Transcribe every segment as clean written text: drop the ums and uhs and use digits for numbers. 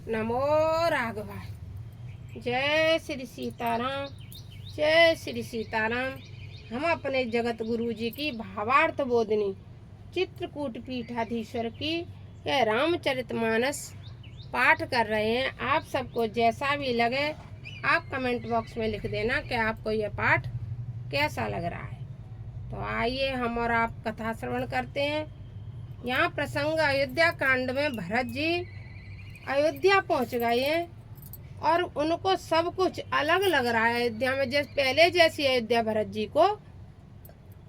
नमो राघवाय। जय श्री सीताराम, जय श्री सीताराम। हम अपने जगत गुरु जी की भावार्थ बोधनी चित्रकूट पीठाधीश्वर की यह रामचरितमानस पाठ कर रहे हैं। आप सबको जैसा भी लगे आप कमेंट बॉक्स में लिख देना कि आपको यह पाठ कैसा लग रहा है। तो आइए हम और आप कथा श्रवण करते हैं। यहाँ प्रसंग अयोध्या कांड में भरत जी अयोध्या पहुँच गए हैं और उनको सब कुछ अलग लग रहा है। अयोध्या में जैसे पहले जैसी अयोध्या भरत जी को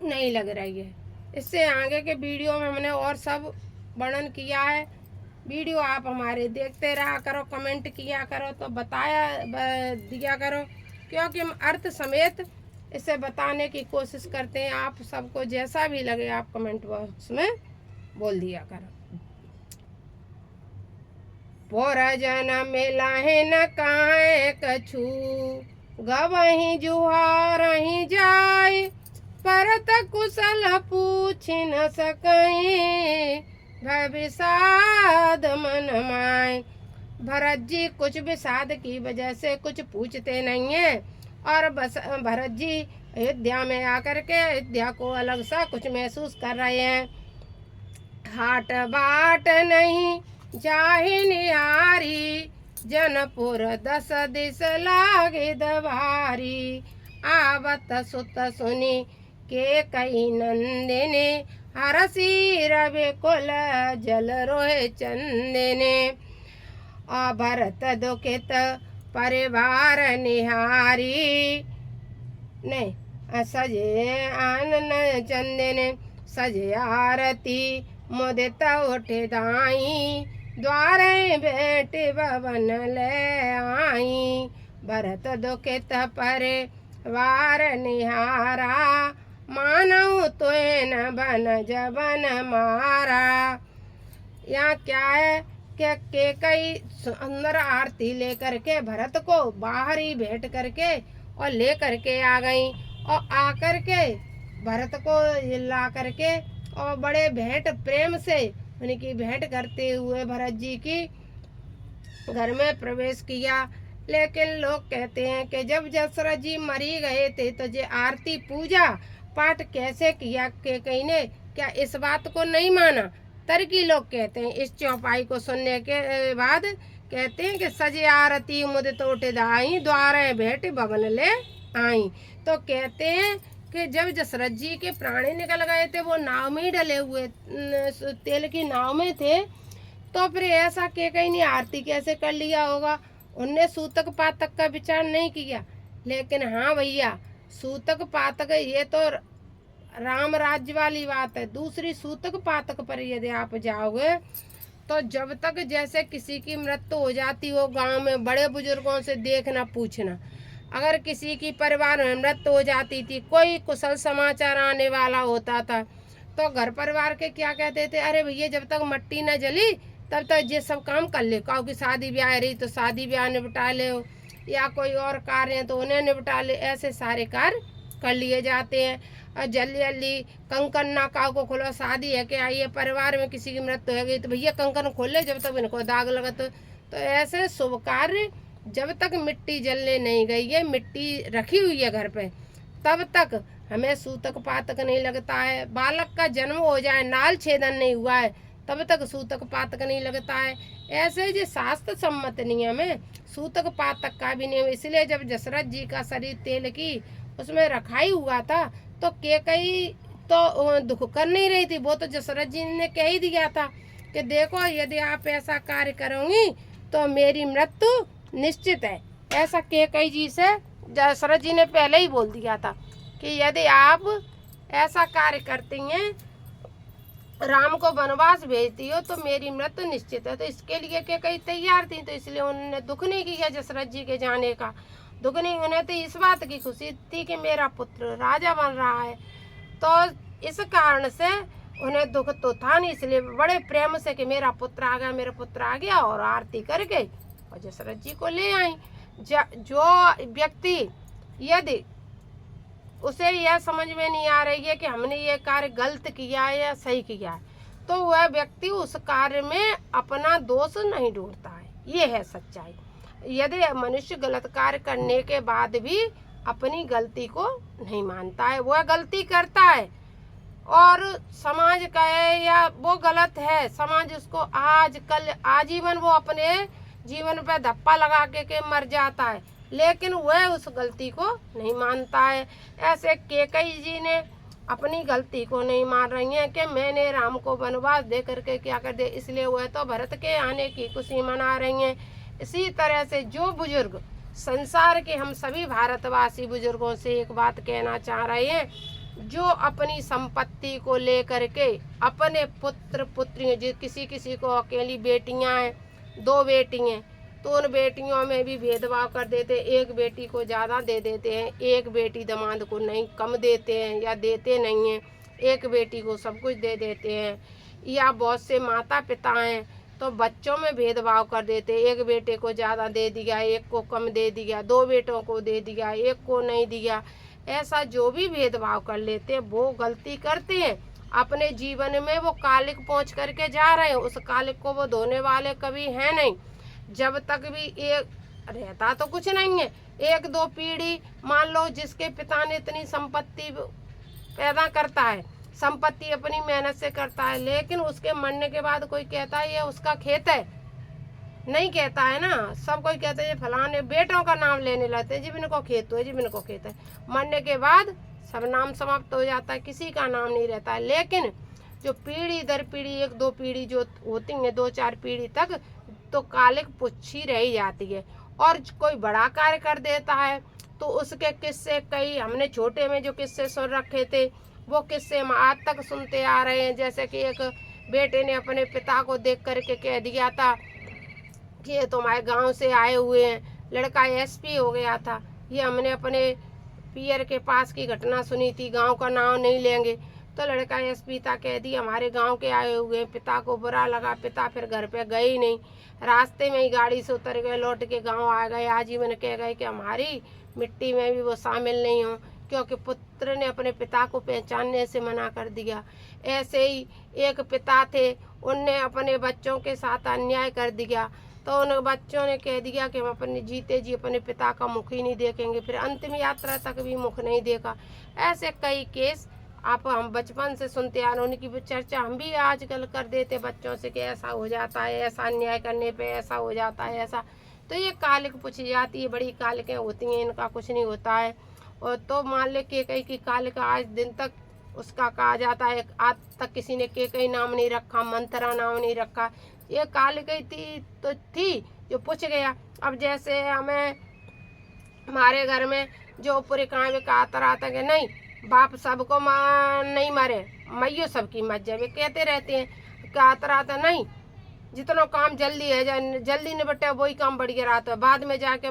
नहीं लग रही है। इससे आगे के वीडियो में हमने और सब वर्णन किया है। वीडियो आप हमारे देखते रहा करो, कमेंट किया करो तो दिया करो, क्योंकि हम अर्थ समेत इसे बताने की कोशिश करते हैं। आप सबको जैसा भी लगे आप कमेंट बॉक्स में बोल दिया करो। पोर जन मिलाहे न काहे कछु, गवही जुहारही जाय, परत कुशल पूछ न सकहीं, भय विषाद मन माय। भरत जी कुछ विषाद की वजह से कुछ पूछते नहीं है और बस भरत जी अयोध्या में आकर के अयोध्या को अलग सा कुछ महसूस कर रहे हैं। हाट बाट नहीं जाहि निहारी, जनपुर 10 दिस लागे दवारी। आवत सुत सुनी के कई नंदिने, हरसी रवि कुल जल रोहे चंदिने। भरत दुखित परिवार निहारी, नहीं सजे आनन चंदिने, सजे आरती मुदित उठे दाई, द्वारे बेटी भवन ले आई। भरत दुखित परिवार निहारा, मानव तुए न बन जबन मारा। यहाँ क्या है कि कई सुंदर आरती लेकर के भरत को बाहर ही भेंट करके और ले करके आ गई और आकर के भरत को ला करके और बड़े भेंट प्रेम से उनकी भेंट करते हुए भरत जी की घर में प्रवेश किया। लेकिन लोग कहते हैं कि जब दशरथ जी मरी गए थे तो ये आरती पूजा पाठ कैसे किया के कहीं ने क्या इस बात को नहीं माना। तरकी लोग कहते हैं इस चौपाई को सुनने के बाद कहते हैं कि सजे आरती मुदित उठे दाई, द्वारे भेंट भवन ले आई। तो कहते हैं कि जब दशरथ जी के प्राणी निकल गए थे वो नाव में ही डले हुए तेल की नाव में थे, तो फिर ऐसा के कहीं नहीं आरती कैसे कर लिया होगा। उनने सूतक पातक का विचार नहीं किया। लेकिन हाँ भैया, सूतक पातक ये तो राम राज्य वाली बात है। दूसरी सूतक पातक पर यदि आप जाओगे तो जब तक जैसे किसी की मृत्यु हो जाती हो गांव में बड़े बुजुर्गों से देखना पूछना, अगर किसी की परिवार में मृत्यु हो जाती थी, कोई कुशल समाचार आने वाला होता था तो घर परिवार के क्या कहते थे, अरे भैया जब तक मट्टी न जली तब तक ये सब काम कर ले। काऊ की शादी ब्याह रही तो शादी ब्याह निपटा ले, या कोई और कार्य है तो उन्हें निपटा ले। ऐसे सारे कार्य कर लिए जाते हैं। और जल्दी जल्दी कंकन ना काऊ को खोलो, शादी है कि आइए परिवार में किसी की मृत्यु हो गई तो भैया कंकन खोल ले जब तक इनको दाग लगा। तो ऐसे शुभ कार्य जब तक मिट्टी जलने नहीं गई है, मिट्टी रखी हुई है घर पे, तब तक हमें सूतक पातक नहीं लगता है। बालक का जन्म हो जाए, नाल छेदन नहीं हुआ है, तब तक सूतक पातक नहीं लगता है। ऐसे जो शास्त्र सम्मत नियम है सूतक पातक का भी नियम। इसलिए जब दशरथ जी का शरीर तेल की उसमें रखाई हुआ था तो केकई तो दुख कर नहीं रही थी। वो तो दशरथ जी ने कह ही दिया था कि देखो यदि आप ऐसा कार्य करोगी तो मेरी मृत्यु निश्चित है। ऐसा केकई जी से दशरथ जी ने पहले ही बोल दिया था कि यदि आप ऐसा कार्य करती हैं, राम को वनवास भेजती हो तो मेरी मृत्यु निश्चित है। तो इसके लिए केकई तैयार थी, तो इसलिए उन्होंने दुख नहीं किया दशरथ जी के जाने का। दुख नहीं, उन्हें तो इस बात की खुशी थी कि मेरा पुत्र राजा बन रहा है। तो इस कारण से उन्हें दुख तो था नहीं, इसलिए बड़े प्रेम से कि मेरा पुत्र आ गया, मेरा पुत्र आ गया, और आरती करके और दशरथ जी को ले आई। जो व्यक्ति यदि उसे यह समझ में नहीं आ रही है कि हमने ये कार्य गलत किया है या सही किया है, तो वह व्यक्ति उस कार्य में अपना दोष नहीं ढूंढता है। ये है सच्चाई। यदि मनुष्य गलत कार्य करने के बाद भी अपनी गलती को नहीं मानता है, वह गलती करता है और समाज कहे या वो गलत है, समाज उसको आज कल आजीवन वो अपने जीवन पे धप्पा लगा के मर जाता है, लेकिन वह उस गलती को नहीं मानता है। ऐसे कैकेयी जी ने अपनी गलती को नहीं मान रही हैं कि मैंने राम को वनवास दे करके क्या कर दे, इसलिए वह तो भरत के आने की खुशी मना रही हैं। इसी तरह से जो बुजुर्ग संसार के, हम सभी भारतवासी बुजुर्गों से एक बात कहना चाह रहे हैं, जो अपनी संपत्ति को लेकर के अपने पुत्र पुत्रियों, जो किसी किसी को अकेली बेटियां हैं, 2 बेटी हैं, तो उन बेटियों में भी भेदभाव कर देते, एक बेटी को ज़्यादा दे देते हैं, एक बेटी दामाद को नहीं कम देते हैं या देते नहीं हैं, एक बेटी को सब कुछ दे देते हैं। या बहुत से माता पिता हैं तो बच्चों में भेदभाव कर देते, एक बेटे को ज़्यादा दे दिया, एक को कम दे दिया, 2 बेटों को दे दिया, एक को नहीं दिया। ऐसा जो भी भेदभाव कर लेते हैं वो गलती करते हैं। अपने जीवन में वो कालिक पहुँच करके जा रहे हैं, उस कालिक को वो धोने वाले कभी हैं नहीं। जब तक भी एक रहता तो कुछ नहीं है, 1-2 पीढ़ी मान लो जिसके पिता ने इतनी संपत्ति पैदा करता है, संपत्ति अपनी मेहनत से करता है, लेकिन उसके मरने के बाद कोई कहता है ये उसका खेत है, नहीं कहता है ना। सब कोई कहते हैं फलाने, बेटों का नाम लेने लगते हैं, जी इनको खेत है, जी इनको खेत है। मरने के बाद सब नाम समाप्त हो जाता है, किसी का नाम नहीं रहता है। लेकिन जो पीढ़ी दर पीढ़ी 1-2 पीढ़ी जो होती है, 2-4 पीढ़ी तक, तो कालिक पुच्छी रही जाती है। और कोई बड़ा कार्य कर देता है तो उसके किस्से कई हमने छोटे में जो किस्से सुन रखे थे वो किस्से हम आज तक सुनते आ रहे हैं। जैसे कि एक बेटे ने अपने पिता को देख करके कह दिया था कि ये तुम्हारे गांव से आए हुए हैं, लड़का एसपी हो गया था। ये हमने अपने पियर के पास की घटना सुनी थी, गांव का नाम नहीं लेंगे। तो लड़का एसपी था, कह दी हमारे गांव के आए हुए हैं। पिता को बुरा लगा, पिता फिर घर पे गए ही नहीं, रास्ते में ही गाड़ी से उतर गए, लौट के गांव आ गए। आजीवन कह गए कि हमारी मिट्टी में भी वो शामिल नहीं हो, क्योंकि पुत्र ने अपने पिता को पहचानने से मना कर दिया। ऐसे ही एक पिता थे, उनने अपने बच्चों के साथ अन्याय कर दिया, तो उन बच्चों ने कह दिया कि हम अपने जीते जी अपने पिता का मुख ही नहीं देखेंगे, फिर अंतिम यात्रा तक भी मुख नहीं देखा। ऐसे कई केस आप हम बचपन से सुनते आ रहे, उनकी भी चर्चा हम भी आजकल कर देते बच्चों से कि ऐसा हो जाता है, ऐसा अन्याय करने पे ऐसा हो जाता है, ऐसा। तो ये कालिक पूछी जाती है, बड़ी कालिकें होती हैं, इनका कुछ नहीं होता है। और तो मान ले कैकेयी की कालिका आज दिन तक उसका कहा जाता है, आज तक किसी ने कैकेयी नाम नहीं रखा, मंथरा नाम नहीं रखा। ये कालिका थी तो थी जो पूछ गया। अब जैसे हमें हमारे घर में जो पूरे कहाँ कहा रहता कि नहीं बाप सबको नहीं मरे, मैयो सबकी मत जाए, कहते रहते हैं। कहता रहता नहीं जितना काम जल्दी है जल्दी निपटे वही काम बढ़िया रहता है, बाद में जाके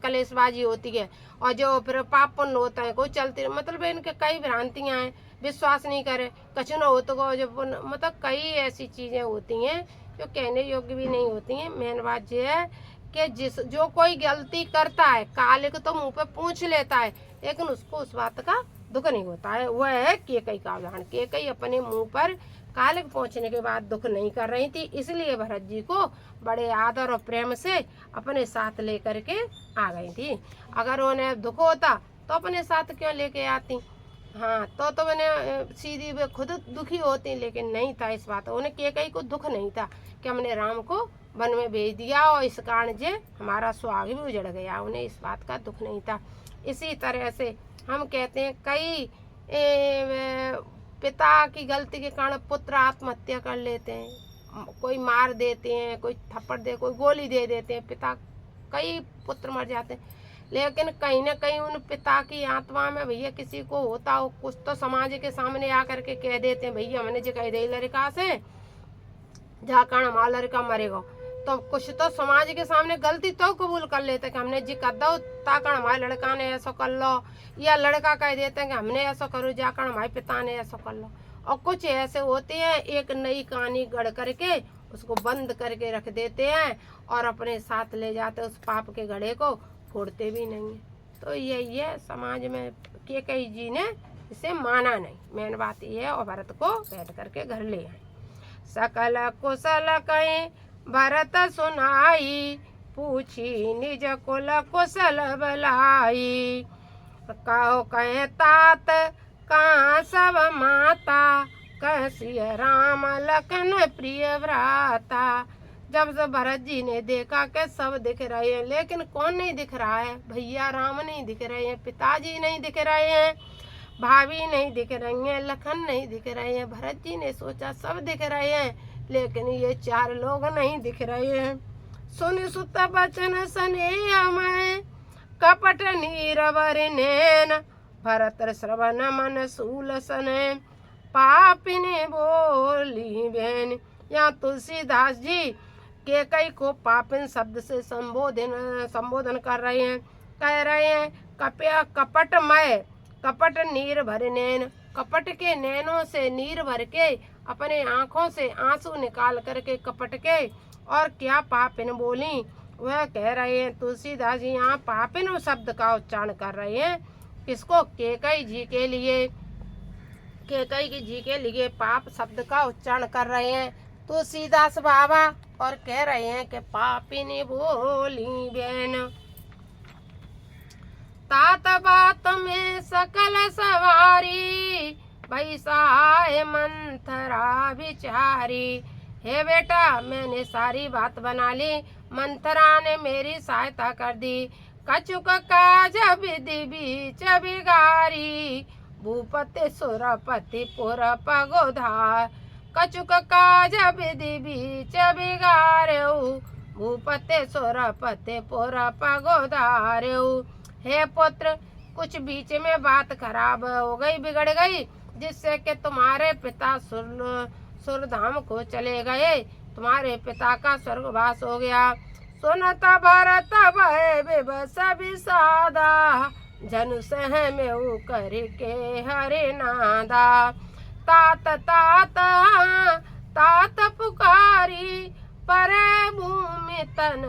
कलेशबाजी होती है और जो फिर पाप पुण्य होता है कोई चलती, मतलब इनके कई भ्रांतियाँ हैं, विश्वास नहीं करे कछु न हो तो जो मतलब कई ऐसी चीज़ें होती हैं जो कहने योग्य भी नहीं होती हैं। मेन बात यह है कि जो कोई गलती करता है कालिक तो मुंह पे पूछ लेता है, लेकिन उसको उस बात का दुख नहीं होता है। वह है कैकेयी का उदाहरण। कैकेयी अपने मुंह पर कालिक पहुंचने के बाद दुख नहीं कर रही थी, इसलिए भरत जी को बड़े आदर और प्रेम से अपने साथ लेकर के आ गई थी। अगर उन्हें दुख होता तो अपने साथ क्यों लेके आती, हाँ तो मैंने सीधी वे खुद दुखी होती, लेकिन नहीं था इस बात। उन्हें कैकेयी को दुख नहीं था कि हमने राम को वन में भेज दिया और इस कारण जे हमारा सुहाग भी उजड़ गया, उन्हें इस बात का दुख नहीं था। इसी तरह से हम कहते हैं कई पिता की गलती के कारण पुत्र आत्महत्या कर लेते हैं, कोई मार देते हैं, कोई थप्पड़ दे, कोई गोली दे देते हैं, पिता कई पुत्र मर जाते हैं। लेकिन कहीं ना कहीं उन पिता की आत्मा में भैया किसी को होता हो कुछ तो समाज के सामने आकर के कह देते हैं भैया हमने जो कह दे लड़का से जहाँ कारण हमारा लड़का मरेगा, तो कुछ तो समाज के सामने गलती तो कबूल कर लेते कि हमने जी कर दो ताकण हमारे लड़का ने ऐसा कर लो, या लड़का कह देते हैं कि हमने ऐसा करो जाकर हमारे पिता ने ऐसा कर लो। और कुछ ऐसे होते हैं एक नई कहानी गढ़ करके उसको बंद करके रख देते हैं और अपने साथ ले जाते उस पाप के घड़े को फोड़ते भी नहीं है। तो यही है समाज में कैकेयी जी ने इसे माना नहीं, मेन बात ये है। और भरत को बैठ करके घर ले आए। सकल कुशल कहें भरत सुनाई, पूछी निज कुल कुशल बलाई। कहो कहे तात कहाँ सब माता, कह सिय राम लखन प्रिय भ्राता। जब से भरत जी ने देखा कि सब दिख रहे हैं, लेकिन कौन नहीं दिख रहा है? भैया राम नहीं दिख रहे हैं, पिताजी नहीं दिख रहे हैं, भाभी नहीं दिख रही हैं, लखन नहीं दिख रहे हैं। भरत जी ने सोचा सब दिख रहे हैं, लेकिन ये चार लोग नहीं दिख रहे हैं। सुन सुत बचन स्नेह मैं, कपट नीरवर नैन, भरत श्रवण मन सूल सने, पापिने बोली बहन। यहाँ तुलसीदास जी के कई को पापिन शब्द से संबोधन कर रहे हैं। कह रहे हैं कपटमय, कपट नीर भर नैन, कपट के नैनों से नीर भर के, अपने आंखों से आंसू निकाल करके कपट के, और क्या पापिन बोली, वह कह रहे हैं। तुलसीदास जी यहाँ पापिन शब्द का उच्चारण कर रहे हैं। किसको? केकई जी के लिए, केकई जी के लिए पाप शब्द का उच्चारण कर रहे हैं तुलसीदास बाबा, और कह रहे हैं कि पापिन बोली बहन। तात बात में सकल सवारी, भई सहाय मंथरा विचारी। हे बेटा, मैंने सारी बात बना ली, मंथरा ने मेरी सहायता कर दी। कछुक काज विधि बीच बिगारी, भूपति सुरपति पुर पगोधार। कछुक काज विधि बीच बिगारेऊ, भूपति सुरपति पुर पगोधारेऊ। हे पुत्र, कुछ बीच में बात खराब हो गई, बिगड़ गई, जिससे कि तुम्हारे पिता सुरधाम को चले गए, तुम्हारे पिता का स्वर्गवास हो गया। सुनत भरत भय विवश विषादा, जनु सह में करके हरे नादा। तात तात तात पुकारी, पर भूमि तन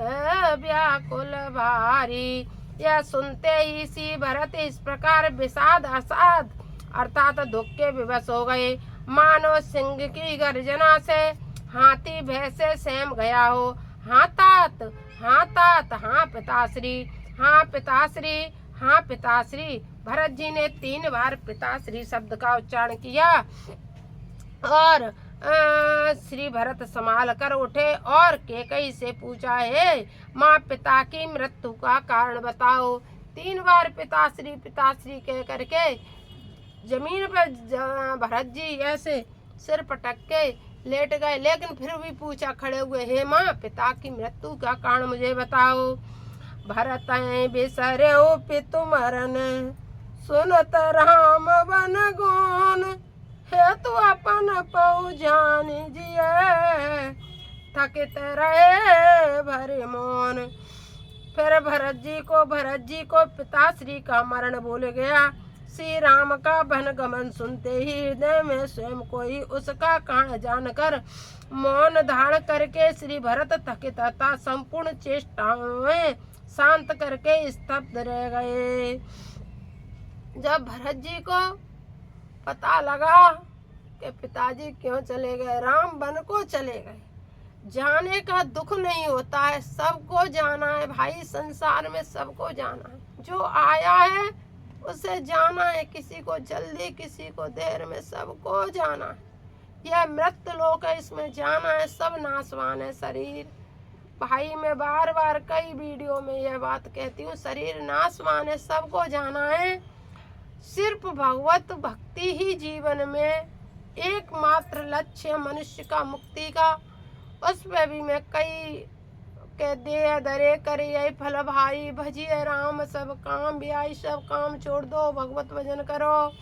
व्याकुल भारी। यह सुनते ही सी भरत इस प्रकार विषाद असाद अर्थात दुख के विवश हो गए, मानो सिंह की गर्जना से हाथी भय से सहम गया हो। हाँ तात, हाँ तात, हाँ पिताश्री, हाँ पिताश्री, हाँ पिताश्री। भरत जी ने 3 बार पिताश्री शब्द का उच्चारण किया, और श्री भरत संभाल कर उठे और केकई से पूछा, है माँ, पिता की मृत्यु का कारण बताओ। 3 बार पिताश्री पिताश्री कह करके जमीन पर भरत जी ऐसे सिर पटक के लेट गए, लेकिन फिर भी पूछा खड़े हुए, हे माँ, पिता की मृत्यु का कारण मुझे बताओ। भरत बिसरे पितु मरन, सुनत राम बन गौन। हे तू अपन पौ जान जिये, थकित रहे भरे मौन। फिर भरत जी को पिताश्री का मरण भूल गया। श्री राम का वन गमन सुनते ही हृदय में स्वयं कोई उसका कारण जानकर मौन धारण करके श्री भरत थकित था संपूर्ण चेष्टाओं में शांत करके स्तब्ध रह गए। जब भरत जी को पता लगा कि पिताजी क्यों चले गए, राम वन को चले गए, जाने का दुख नहीं होता है, सबको जाना है भाई, संसार में सबको जाना है। जो आया है उसे जाना है, किसी को जल्दी किसी को देर में, सबको जाना है। यह मृत लोक है, इसमें जाना है, सब नाशवान है शरीर। भाई मैं बार बार कई वीडियो में यह बात कहती हूँ, शरीर नाशवान है, सबको जाना है। सिर्फ भगवत भक्ति ही जीवन में एकमात्र लक्ष्य मनुष्य का मुक्ति का। उस पर भी मैं कई के दे दरे करे यही फल भाई, भजिए राम सब काम ब्याई, सब काम छोड़ दो, भगवत भजन करो,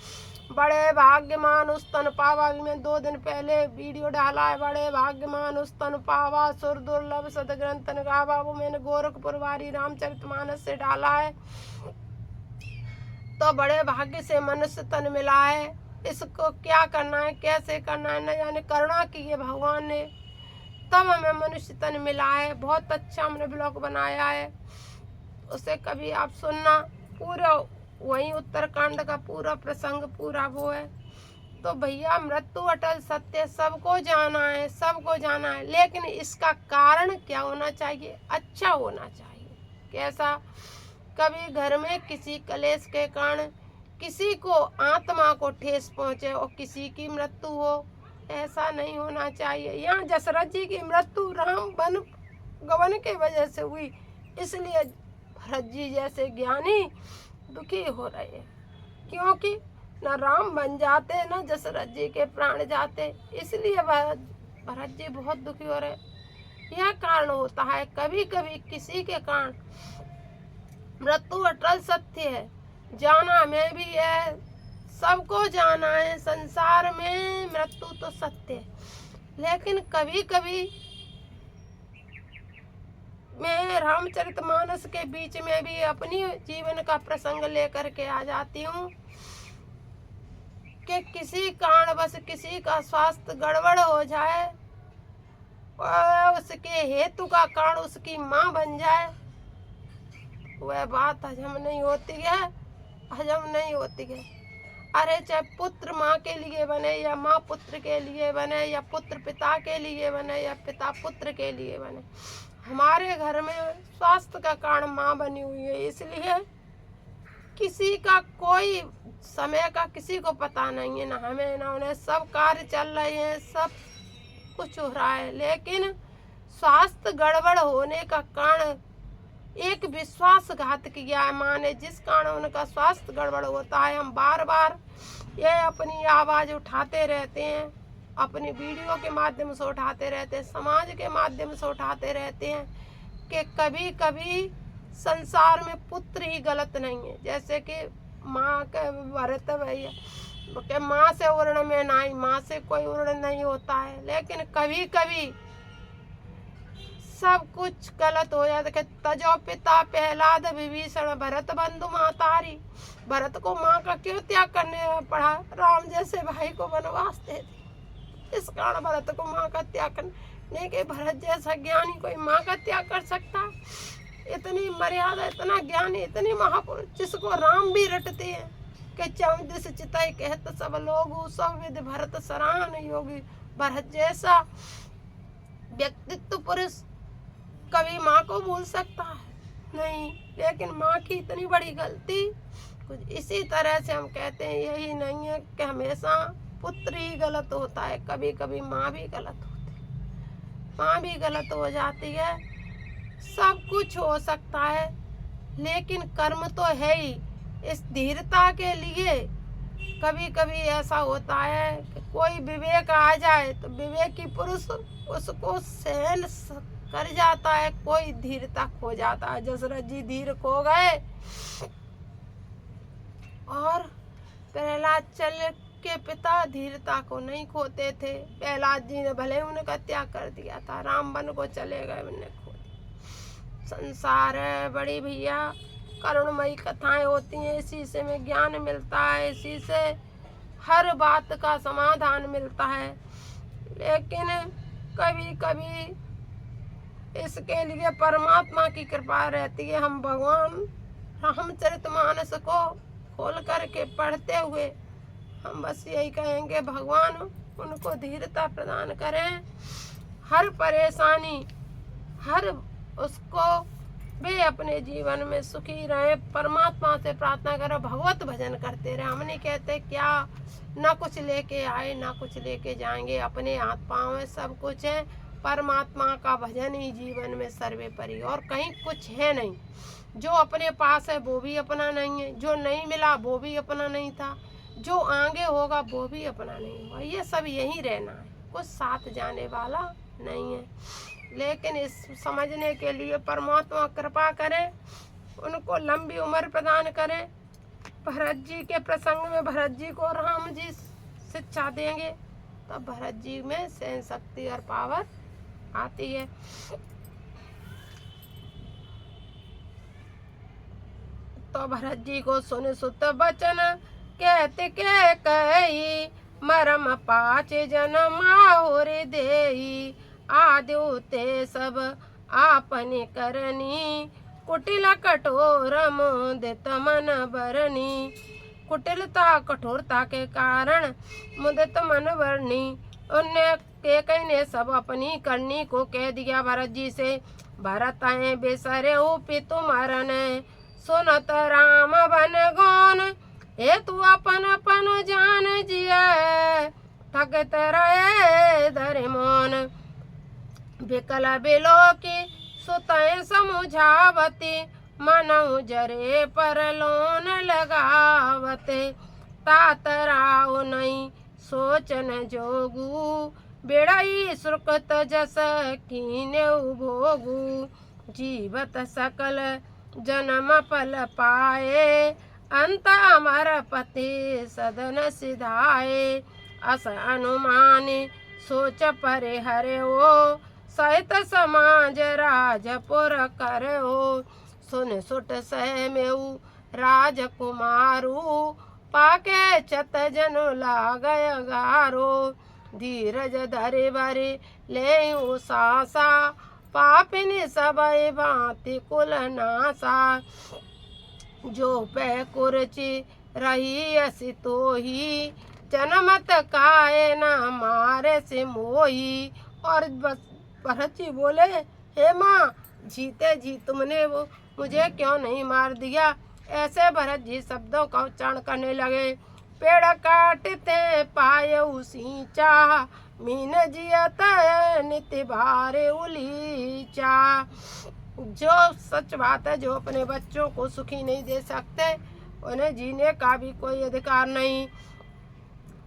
बड़े भाग्यमान उस तन पावा। मैं 2 दिन पहले वीडियो डाला है, बड़े भाग्यमान उस तन पावा, सुर दुर्लभ सदग्रंथ गावा, वो मैंने गोरखपुर वारी रामचरितमानस से डाला है। तो बड़े भाग्य से मनुष्य तन मिला है, इसको क्या करना है, कैसे करना है, न जाने करुणा की है भगवान ने, तब हमें मनुष्य तन मिला है। बहुत अच्छा हमने ब्लॉग बनाया है, उसे कभी आप सुनना, पूरा वही उत्तरकांड का पूरा प्रसंग पूरा वो है। तो भैया मृत्यु अटल सत्य, सबको जाना है, सबको जाना है, लेकिन इसका कारण क्या होना चाहिए? अच्छा होना चाहिए। कैसा? कभी घर में किसी कलेश के कारण किसी को आत्मा को ठेस पहुंचे और किसी की मृत्यु हो, ऐसा नहीं होना चाहिए। यहाँ दशरथ जी की मृत्यु राम वन गवन के वजह से हुई, इसलिए भरत जी जैसे ज्ञानी दुखी हो रहे हैं, क्योंकि न राम बन जाते न दशरथ जी के प्राण जाते, इसलिए भरत जी बहुत दुखी हो रहे। यह कारण होता है कभी कभी किसी के कारण मृत्यु अटल सत्य है, जाना में भी है, सबको जाना है, संसार में मृत्यु तो सत्य है। लेकिन कभी कभी मैं रामचरितमानस के बीच में भी अपनी जीवन का प्रसंग लेकर के आ जाती हूँ कि किसी कारणवश किसी का स्वास्थ्य गड़बड़ हो जाए और उसके हेतु का कारण उसकी माँ बन जाए, वह बात हजम नहीं होती है, हजम नहीं होती है। अरे चाहे पुत्र माँ के लिए बने या माँ पुत्र के लिए बने या पुत्र पिता के लिए बने या पिता पुत्र के लिए बने, हमारे घर में स्वास्थ्य का कारण माँ बनी हुई है, इसलिए किसी का कोई समय का किसी को पता नहीं है, ना हमें ना उन्हें, सब कार्य चल रहे हैं, सब कुछ हो रहा है, लेकिन स्वास्थ्य गड़बड़ होने का कारण एक विश्वासघात किया है माँ ने, जिस कारण उनका स्वास्थ्य गड़बड़ होता है। हम बार बार ये अपनी आवाज़ उठाते रहते हैं, अपनी वीडियो के माध्यम से उठाते रहते हैं, समाज के माध्यम से उठाते रहते हैं कि कभी कभी संसार में पुत्र ही गलत नहीं है। जैसे कि माँ के भरत भैया कि माँ से उर्ण में नहीं, माँ से कोई उर्ण नहीं होता है, लेकिन कभी कभी सब कुछ गलत हो जाता है। तजो पिता प्रहलाद विभीषण भरत बंधु मातारी, भरत को माँ का क्यों त्याग करने पड़ा? राम जैसे भाई को वनवास दे दी, इस कारण भरत को माँ का त्याग करने, नहीं कि भरत जैसा ज्ञानी कोई माँ का त्याग कर सकता? इतनी मर्यादा, इतना ज्ञानी, इतनी महापुरुष जिसको राम भी रटते हैं कि चौदिस चितई कहत सब लोग, सब विधि भरत सराहन योगी। भरत जैसा व्यक्तित्व पुरुष कभी माँ को भूल सकता है? नहीं। लेकिन माँ की इतनी बड़ी गलती, कुछ इसी तरह से हम कहते हैं यही नहीं है कि हमेशा पुत्र ही गलत होता है, कभी कभी माँ भी गलत होती है, माँ भी गलत हो जाती है। सब कुछ हो सकता है, लेकिन कर्म तो है ही। इस धीरता के लिए कभी कभी ऐसा होता है कि कोई विवेक आ जाए तो विवेकी पुरुष उसको सहन कर जाता है, कोई धीरता खो जाता है। दशरथ जी धीर खो गए और प्रहलाद के पिता धीरता को नहीं खोते थे। प्रहलाद जी ने भले उनका त्याग कर दिया था, राम वन को चले गए, उन्हें खो दिया। संसार है बड़ी भैया, करुणमयी कथाएं होती हैं, इसी से में ज्ञान मिलता है, इसी से हर बात का समाधान मिलता है। लेकिन कभी कभी इसके लिए परमात्मा की कृपा रहती है। हम भगवान रामचरितमानस को खोल करके पढ़ते हुए हम बस यही कहेंगे, भगवान उनको धीरता प्रदान करें, हर परेशानी, हर उसको वे अपने जीवन में सुखी रहे। परमात्मा से प्रार्थना करो, भगवत भजन करते रहे। हम नहीं कहते क्या ना कुछ लेके आए ना कुछ लेके जाएंगे, अपने हाथ पाँव में सब कुछ है। परमात्मा का भजन ही जीवन में सर्वोपरि, और कहीं कुछ है नहीं। जो अपने पास है वो भी अपना नहीं है, जो नहीं मिला वो भी अपना नहीं था, जो आगे होगा वो भी अपना नहीं होगा। ये सब यहीं रहना है, कुछ साथ जाने वाला नहीं है। लेकिन इस समझने के लिए परमात्मा कृपा करें, उनको लंबी उम्र प्रदान करें। भरत जी के प्रसंग में भरत जी को राम जी शिक्षा देंगे, तब भरत जी में सहन शक्ति और पावर आती है। तो भरत जी को सुन सुत बचन कहते के कही, मरम पाँच जन्म आहुर देई, आद्युते सब आपने करनी, कुटिल कठोर मुदित मन बरनी। कुटिलता कठोरता के कारण मुदित मन वर्णी। उनने कैकई ने सब अपनी करनी को कह दिया भरत जी से। भरत आए बेसरे पितु मरन, सुनत राम बन गौन। हे तू अपन अपन जान जिया, थकत रहे धरे मोन। बिकल बिलो की सुतय समुझावती, मनऊ जरे पर लोन लगावते। तात राव नहीं सोचन जोगू, बेड़ई सुरकत जस कीन्यऊ भोगू। जीवत सकल जन्म पल पाए, अंत अमर पति सदन सिधाए। अस अनुमानी सोच परे हरे हो, सहित समाज राजपुर करे हो। सुन सुट सह मेऊ राजकुमारू, पाके चत जनु लागय गारो। धीरज धरे भरे ले सासा, पापिनी सबय भांति कुल नासा। जो पै कुरची रही असी तो ही, जनमत काए न मारे से मोही। और भरत जी बोले, हे माँ, जीते जी तुमने वो मुझे क्यों नहीं मार दिया। ऐसे भरत जी शब्दों का उच्चारण करने लगे। पेड़ काटते पाए सींचा, मीन जियत नित्य भारे उलीचा। जो सच बात है, जो अपने बच्चों को सुखी नहीं दे सकते, उन्हें जीने का भी कोई अधिकार नहीं।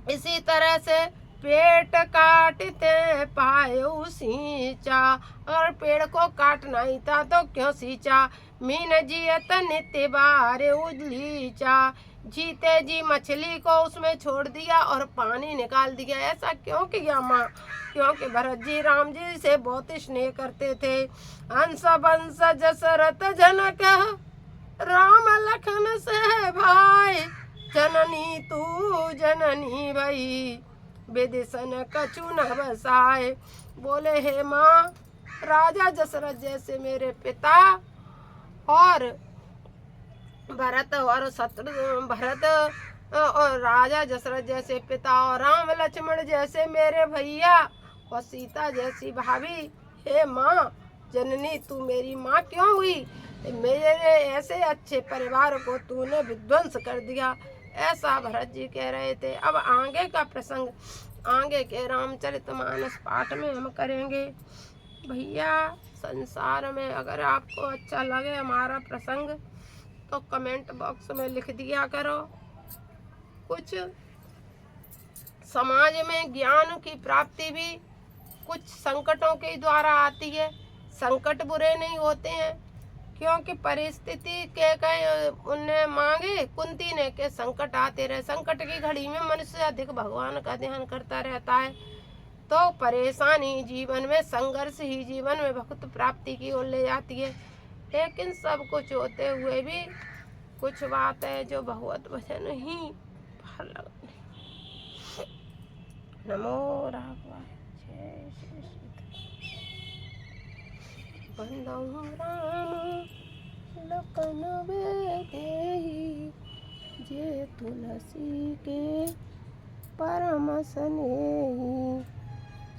इसी तरह से पेट काटते पाए सींचा, अगर पेड़ को काटना ही था तो क्यों सींचा। मीन जियत नित्य बारे उलीचा, जीते जी मछली को उसमें छोड़ दिया और पानी निकाल दिया। ऐसा क्यों किया माँ? क्योंकि भरत जी राम जी से बहुत स्नेह करते थे। हंस बंस जसरथ जनक, राम लखन से भाई। जननी तू जननी भई, विदिशन कछु न बसाए। बोले, हे माँ, राजा दशरथ जैसे मेरे पिता और भरत और राजा दशरथ जैसे पिता और राम लक्ष्मण जैसे मेरे भैया और सीता जैसी भाभी, हे माँ जननी, तू मेरी माँ क्यों हुई? मेरे ऐसे अच्छे परिवार को तूने विध्वंस कर दिया। ऐसा भरत जी कह रहे थे। अब आगे का प्रसंग आगे के रामचरितमानस पाठ में हम करेंगे। भैया, संसार में अगर आपको अच्छा लगे हमारा प्रसंग तो कमेंट बॉक्स में लिख दिया करो। कुछ समाज में ज्ञान की प्राप्ति भी कुछ संकटों के द्वारा आती है। संकट बुरे नहीं होते हैं, क्योंकि परिस्थिति के कई उनने मांगे कुंती ने के संकट आते रहे। संकट की घड़ी में मनुष्य अधिक भगवान का ध्यान करता रहता है, तो परेशानी जीवन में, संघर्ष ही जीवन में भक्त प्राप्ति की ओर ले जाती है। लेकिन सब कुछ होते हुए भी कुछ बात है जो भगवत वचन ही फल। नमो राघवाय, जय श्री सीता। बंदौ राम लखन बेदेही, जे तुलसी के परम स्नेही।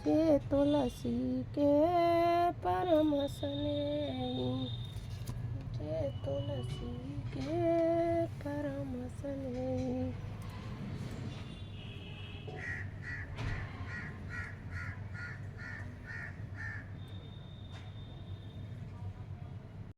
जे तुलसी के परम स्नेही।